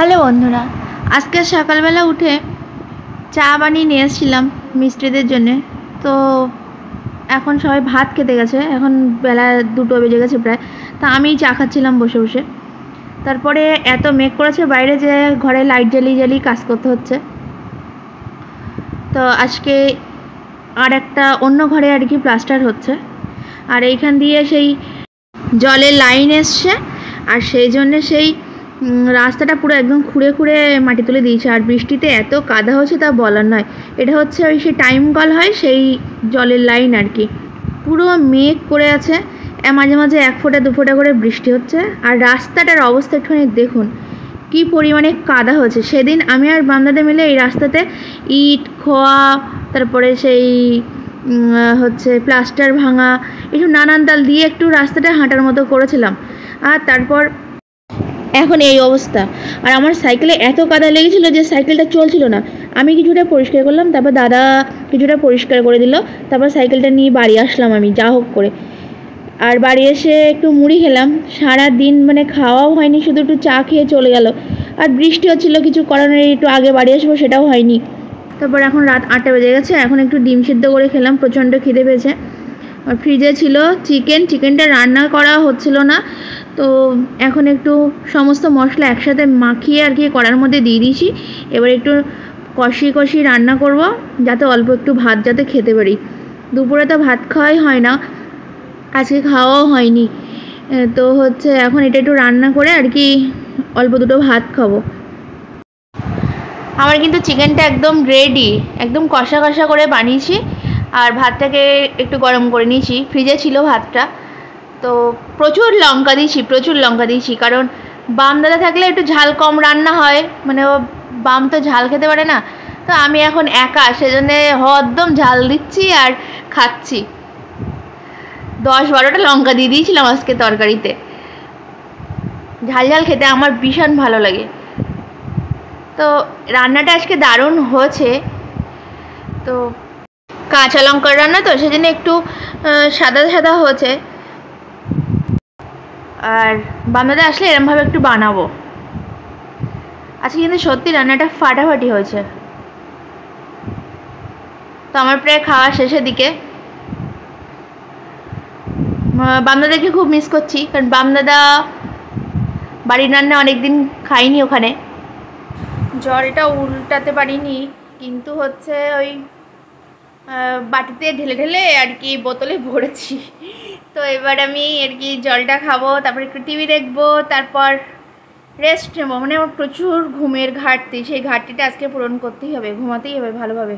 Hello বন্ধুরা, আজকে সকালবেলা উঠে চা বানিয়ে নিয়ে এসেছিলাম মিস্ত্রিদের জন্যে। তো এখন সবাই ভাত খেতে গেছে, এখন বেলা 2টো বেজে গেছে প্রায়। তা আমি চা খাচ্ছিলাম বসে বসে। তারপরে এত মেঘ করেছে বাইরে যে ঘরে লাইট জ্বালিয়ে জ্বালিয়ে কাজ করতে হচ্ছে। তো আজকে আর একটা অন্য ঘরে আর কি প্লাস্টার হচ্ছে, আর এইখান দিয়ে সেই জলের লাইন এসছে, আর সেই জন্যে সেই রাস্তাটা পুরো একদম খুঁড়ে খুঁড়ে মাটি তুলে দিয়েছে। আর বৃষ্টিতে এত কাদা হচ্ছে তা বলার নয়। এটা হচ্ছে ওই সেই টাইম কল হয় সেই জলের লাইন আর কি। পুরো মেঘ করে আছে, মাঝে মাঝে 1 ফোঁটা 2 ফোঁটা করে বৃষ্টি হচ্ছে। আর রাস্তাটার অবস্থা একটুখানি দেখুন কি পরিমাণে কাদা হচ্ছে। সেদিন আমি আর বান্দাদা মিলে এই রাস্তাতে ইট খোয়া, তারপরে সেই হচ্ছে প্লাস্টার ভাঙা, একটু নানান তাল দিয়ে একটু রাস্তাটা হাঁটার মতো করেছিলাম। আর তারপর এখন এই অবস্থা। আর আমার সাইকেলে এত কাদা লেগেছিল যে সাইকেলটা চলছিল না। আমি কিছুটা পরিষ্কার করলাম, তারপর দাদা কিছুটা পরিষ্কার করে দিল, তারপর সাইকেলটা নিয়ে বাড়ি আসলাম আমি যা হোক করে। আর বাড়ি এসে একটু মুড়ি খেলাম। সারা দিন মানে খাওয়াও হয়নি, শুধু একটু চা খেয়ে চলে গেল। আর বৃষ্টি হচ্ছিল, কিছু করার নেই, একটু আগে বাড়ি আসবো সেটাও হয়নি। তারপর এখন রাত 8টা বেজে গেছে, এখন একটু ডিম সিদ্ধ করে খেলাম, প্রচণ্ড খিদে পেয়েছে। আর ফ্রিজে ছিল চিকেনটা রান্না করা হচ্ছিল না, তো এখন একটু সমস্ত মশলা একসাথে মাখিয়ে আর কি কড়ার মধ্যে দিয়ে দিয়েছি। এবার একটু কষি রান্না করব, যাতে অল্প একটু ভাত যাতে খেতে পারি। দুপুরে তো ভাত খাওয়াই হয় না, আজকে খাওয়াও হয়নি। তো হচ্ছে এখন এটা একটু রান্না করে আর কি অল্প দুটো ভাত খাবো। আমার কিন্তু চিকেনটা একদম রেডি, একদম কষা কষা করে বানিয়েছি। আর ভাতটাকে একটু গরম করে নিয়েছি, ফ্রিজে ছিল ভাতটা। তো প্রচুর লঙ্কা দিয়েছি, কারণ বাম দাদা থাকলে একটু ঝাল কম রান্না হয়, মানে ও বাম তো ঝাল খেতে পারে না। তো আমি এখন একা, সেজন্য একদম ঝাল দিচ্ছি আর খাচ্ছি। 10-12টা লঙ্কা দিয়ে দিয়েছিলাম আজকে তরকারিতে। ঝাল ঝাল খেতে আমার ভীষণ ভালো লাগে। তো রান্নাটা আজকে দারুণ হয়েছে। তো কাঁচা লঙ্কার রান্না তো সেজন্য একটু সাদা সাদা হয়েছে। আর বান্দাদা আসলে এরমভাবে একটু বানাবো। আজকে কিন্তু সত্যি রান্নাটা ফাটাফাটি হয়েছে। তো আমার প্রায় খাওয়া শেষের দিকে। বান্দাদাকে খুব মিস করছি, কারণ বান্দাদা বাড়ির রান্না অনেকদিন খাইনি ওখানে। জলটা উল্টাতে পারিনি, কিন্তু হচ্ছে ওই বাটিতে ঢেলে ঢেলে আর কি বোতলে ভরেছি। তো এবার আমি আর কি জলটা খাবো, তারপর একটু টিভি দেখবো, তারপর রেস্ট নেবো। মানে আমার প্রচুর ঘুমের ঘাটতি, সেই ঘাটতিটা আজকে পূরণ করতেই হবে, ঘুমাতেই হবে ভালোভাবে।